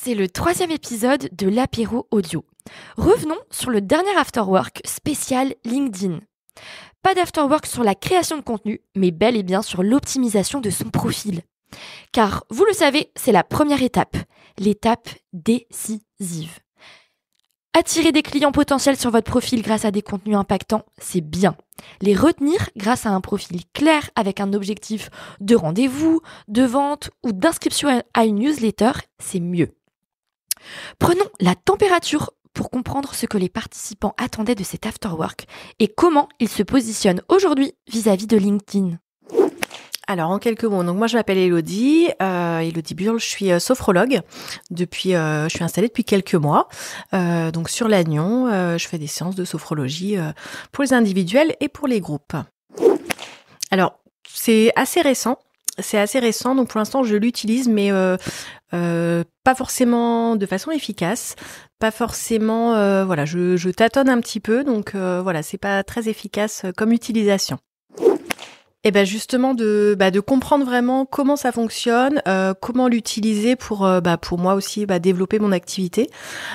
c'est le 3e épisode de l'apéro audio. Revenons sur le dernier Afterwork spécial LinkedIn. Pas d'Afterwork sur la création de contenu, mais bel et bien sur l'optimisation de son profil. Car, vous le savez, c'est la première étape, l'étape décisive. Attirer des clients potentiels sur votre profil grâce à des contenus impactants, c'est bien. Les retenir grâce à un profil clair avec un objectif de rendez-vous, de vente ou d'inscription à une newsletter, c'est mieux. Prenons la température pour comprendre ce que les participants attendaient de cet afterwork et comment ils se positionnent aujourd'hui vis-à-vis de LinkedIn. Alors, en quelques mots, donc moi je m'appelle Elodie, Elodie Burle, je suis sophrologue. Je suis installée depuis quelques mois. Donc sur Lannion, je fais des séances de sophrologie pour les individuels et pour les groupes. Alors, c'est assez récent, donc pour l'instant je l'utilise, mais pas forcément de façon efficace, pas forcément, je tâtonne un petit peu, donc c'est pas très efficace comme utilisation. Et ben justement de comprendre vraiment comment ça fonctionne, comment l'utiliser pour moi aussi développer mon activité.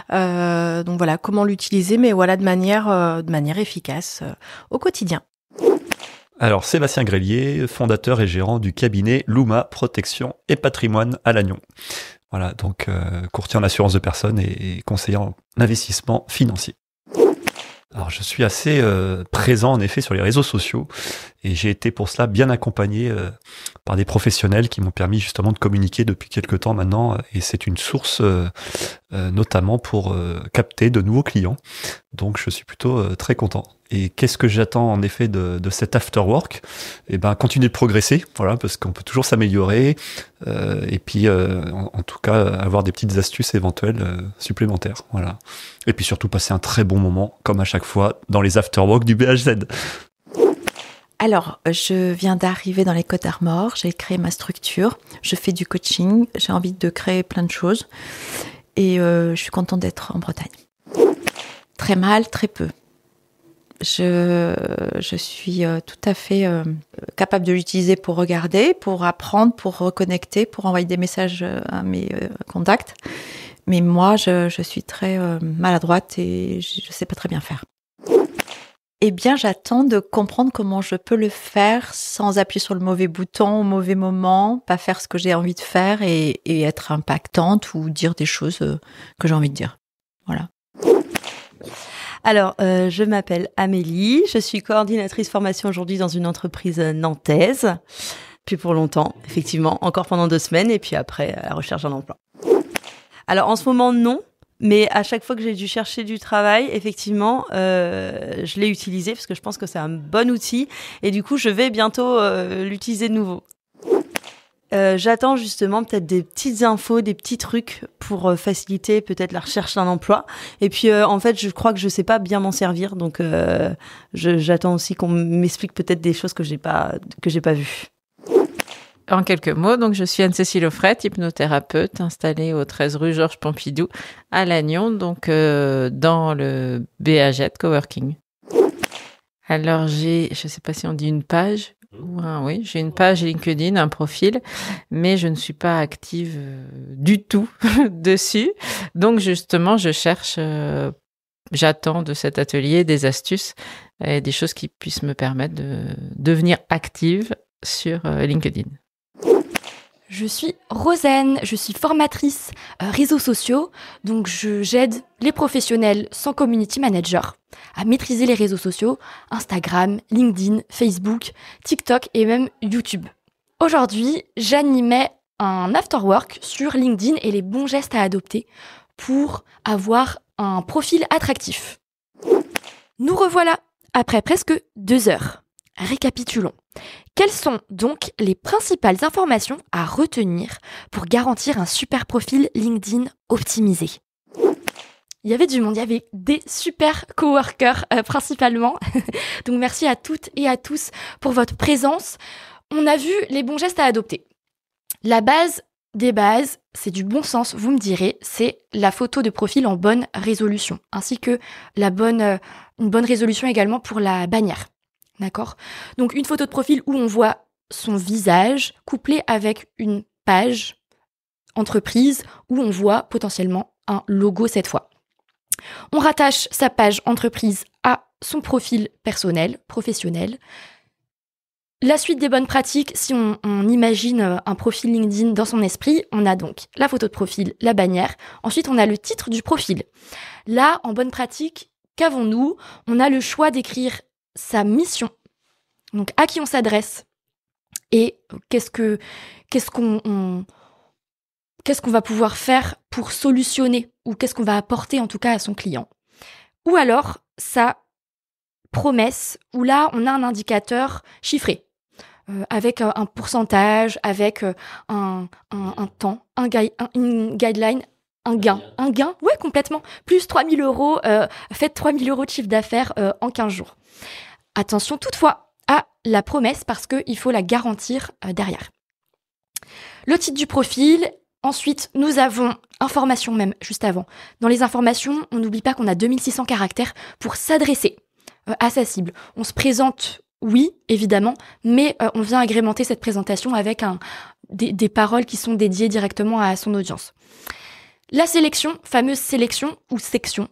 Donc voilà, comment l'utiliser, mais voilà de manière efficace au quotidien. Alors Sébastien Grélier, fondateur et gérant du cabinet Luma Protection et Patrimoine à Lannion. Voilà, donc courtier en assurance de personnes et conseiller en investissement financier. Alors je suis assez présent en effet sur les réseaux sociaux et j'ai été pour cela bien accompagné par des professionnels qui m'ont permis justement de communiquer depuis quelques temps maintenant et c'est une source notamment pour capter de nouveaux clients. Donc je suis plutôt très content. Et qu'est-ce que j'attends en effet de cet afterwork ? Eh ben continuer de progresser, voilà, parce qu'on peut toujours s'améliorer et puis en tout cas avoir des petites astuces éventuelles supplémentaires, voilà. Et puis surtout passer un très bon moment comme à chaque fois dans les afterwork du BHZ. Alors, je viens d'arriver dans les Côtes d'Armor, j'ai créé ma structure, je fais du coaching, j'ai envie de créer plein de choses et je suis contente d'être en Bretagne. Très mal, très peu. Je suis tout à fait capable de l'utiliser pour regarder, pour apprendre, pour reconnecter, pour envoyer des messages à mes contacts. Mais moi, je suis très maladroite et je ne sais pas très bien faire. Eh bien, j'attends de comprendre comment je peux le faire sans appuyer sur le mauvais bouton au mauvais moment, pas faire ce que j'ai envie de faire et être impactante ou dire des choses que j'ai envie de dire. Voilà. Alors, je m'appelle Amélie, je suis coordinatrice formation aujourd'hui dans une entreprise nantaise. Puis pour longtemps, effectivement, encore pendant 2 semaines et puis après, à la recherche d'un emploi. Alors, en ce moment, non. Mais à chaque fois que j'ai dû chercher du travail, effectivement, je l'ai utilisé parce que je pense que c'est un bon outil. Et du coup, je vais bientôt l'utiliser de nouveau. J'attends justement peut-être des petites infos, des petits trucs pour faciliter peut-être la recherche d'un emploi. Et puis, en fait, je crois que je sais pas bien m'en servir. Donc, j'attends aussi qu'on m'explique peut-être des choses que j'ai pas vues. En quelques mots, donc je suis Anne-Cécile Offrette, hypnothérapeute installée au 13 rue Georges Pompidou à Lannion, donc dans le BHZ Coworking. Alors je sais pas si on dit une page, oui, j'ai une page LinkedIn, un profil, mais je ne suis pas active du tout dessus. Donc justement, je cherche, j'attends de cet atelier des astuces et des choses qui puissent me permettre de devenir active sur LinkedIn. Je suis Rosen, je suis formatrice réseaux sociaux, donc j'aide les professionnels sans community manager à maîtriser les réseaux sociaux, Instagram, LinkedIn, Facebook, TikTok et même YouTube. Aujourd'hui, j'animais un afterwork sur LinkedIn et les bons gestes à adopter pour avoir un profil attractif. Nous revoilà après presque 2 heures. Récapitulons. Quelles sont donc les principales informations à retenir pour garantir un super profil LinkedIn optimisé ? Il y avait du monde, il y avait des super coworkers principalement. Donc merci à toutes et à tous pour votre présence. On a vu les bons gestes à adopter. La base des bases, c'est du bon sens, vous me direz, c'est la photo de profil en bonne résolution, ainsi que une bonne résolution également pour la bannière. D'accord ? Donc une photo de profil où on voit son visage couplé avec une page entreprise où on voit potentiellement un logo cette fois. On rattache sa page entreprise à son profil personnel, professionnel. La suite des bonnes pratiques, si on imagine un profil LinkedIn dans son esprit, on a donc la photo de profil, la bannière. Ensuite, on a le titre du profil. Là, en bonne pratique, qu'avons-nous ? On a le choix d'écrire sa mission, donc à qui on s'adresse et qu'est-ce qu'on va pouvoir faire pour solutionner ou qu'est-ce qu'on va apporter en tout cas à son client. Ou alors, sa promesse, où là, on a un indicateur chiffré. Avec un pourcentage, avec un temps, une guideline, un gain. Un gain, ouais, complètement. Plus 3 000 euros, faites 3 000 euros de chiffre d'affaires en 15 jours. Attention toutefois à la promesse parce qu'il faut la garantir derrière. Le titre du profil. Ensuite, nous avons information même, juste avant. Dans les informations, on n'oublie pas qu'on a 2600 caractères pour s'adresser à sa cible. On se présente. Oui, évidemment, mais on vient agrémenter cette présentation avec des paroles qui sont dédiées directement à son audience. La sélection, fameuse sélection ou section,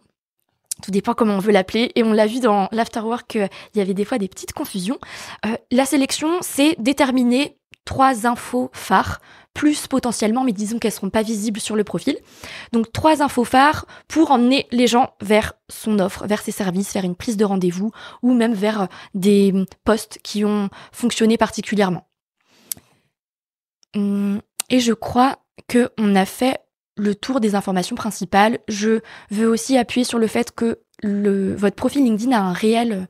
tout dépend comment on veut l'appeler, et on l'a vu dans l'afterwork, il y avait des fois des petites confusions. La sélection, c'est déterminer 3 infos phares, plus potentiellement, mais disons qu'elles ne seront pas visibles sur le profil. Donc 3 infos phares pour emmener les gens vers son offre, vers ses services, vers une prise de rendez-vous ou même vers des posts qui ont fonctionné particulièrement. Et je crois qu'on a fait le tour des informations principales. Je veux aussi appuyer sur le fait que votre profil LinkedIn a un réel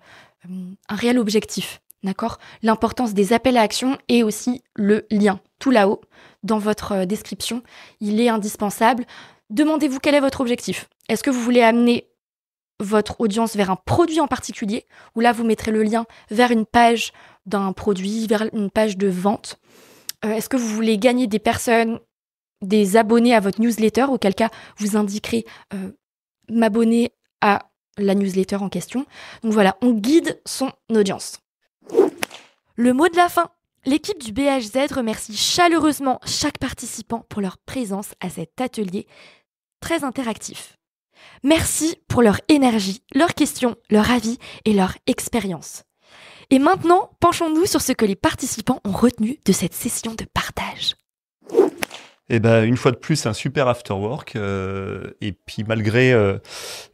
objectif. D'accord ? L'importance des appels à action et aussi le lien, tout là-haut, dans votre description, il est indispensable. Demandez-vous quel est votre objectif. Est-ce que vous voulez amener votre audience vers un produit en particulier, ou là vous mettrez le lien vers une page d'un produit, vers une page de vente ? Est-ce que vous voulez gagner des personnes, des abonnés à votre newsletter, auquel cas vous indiquerez m'abonner à la newsletter en question. Donc voilà, on guide son audience. Le mot de la fin. L'équipe du BHZ remercie chaleureusement chaque participant pour leur présence à cet atelier très interactif. Merci pour leur énergie, leurs questions, leur avis et leur expérience. Et maintenant, penchons-nous sur ce que les participants ont retenu de cette session de partage. Eh ben, une fois de plus, un super afterwork. Et puis, malgré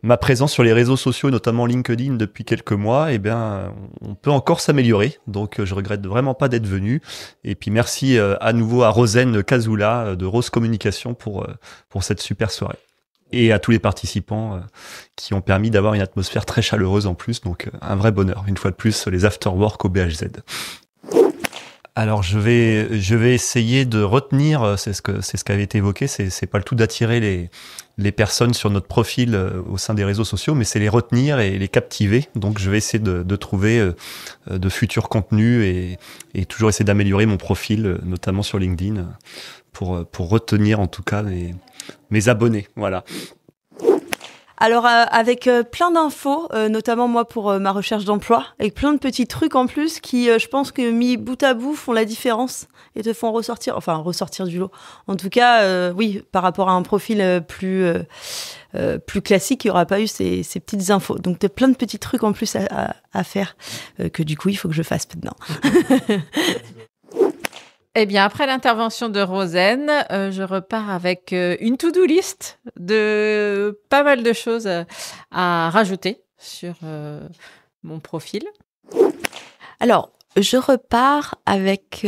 ma présence sur les réseaux sociaux, notamment LinkedIn, depuis quelques mois, eh ben, on peut encore s'améliorer. Donc, je regrette vraiment pas d'être venu. Et puis, merci à nouveau à Rosen Kazula de Rose Communication pour cette super soirée. Et à tous les participants qui ont permis d'avoir une atmosphère très chaleureuse en plus. Donc, un vrai bonheur. Une fois de plus, les afterwork au BHZ. Alors je vais essayer de retenir, c'est ce qui avait été évoqué, c'est pas le tout d'attirer les personnes sur notre profil au sein des réseaux sociaux, mais c'est les retenir et les captiver. Donc je vais essayer de trouver de futurs contenus et toujours essayer d'améliorer mon profil, notamment sur LinkedIn, pour retenir en tout cas mes abonnés. Voilà. Alors avec plein d'infos, notamment moi pour ma recherche d'emploi, avec plein de petits trucs en plus qui, je pense que mis bout à bout, font la différence et te font ressortir du lot. En tout cas, oui, par rapport à un profil plus classique, il n'y aura pas eu ces petites infos. Donc t'as plein de petits trucs en plus à faire que du coup il faut que je fasse maintenant. Eh bien, après l'intervention de Rosen, je repars avec une to-do list de pas mal de choses à rajouter sur mon profil. Alors, je repars avec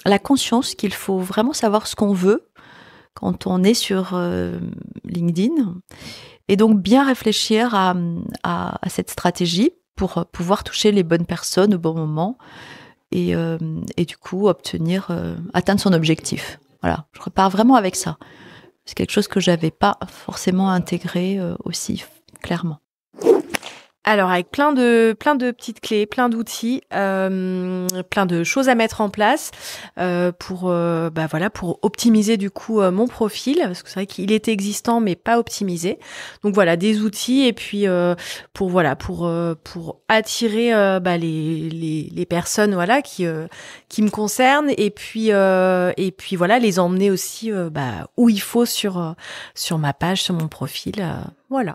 la conscience qu'il faut vraiment savoir ce qu'on veut quand on est sur LinkedIn et donc bien réfléchir à cette stratégie pour pouvoir toucher les bonnes personnes au bon moment. Et du coup, atteindre son objectif. Voilà, je repars vraiment avec ça. C'est quelque chose que j'avais pas forcément intégré aussi clairement. Alors avec plein de petites clés, plein d'outils, plein de choses à mettre en place pour optimiser du coup mon profil, parce que c'est vrai qu'il était existant mais pas optimisé. Donc voilà, des outils et puis pour attirer les personnes qui me concernent et puis voilà, les emmener aussi où il faut sur ma page, sur mon profil, voilà.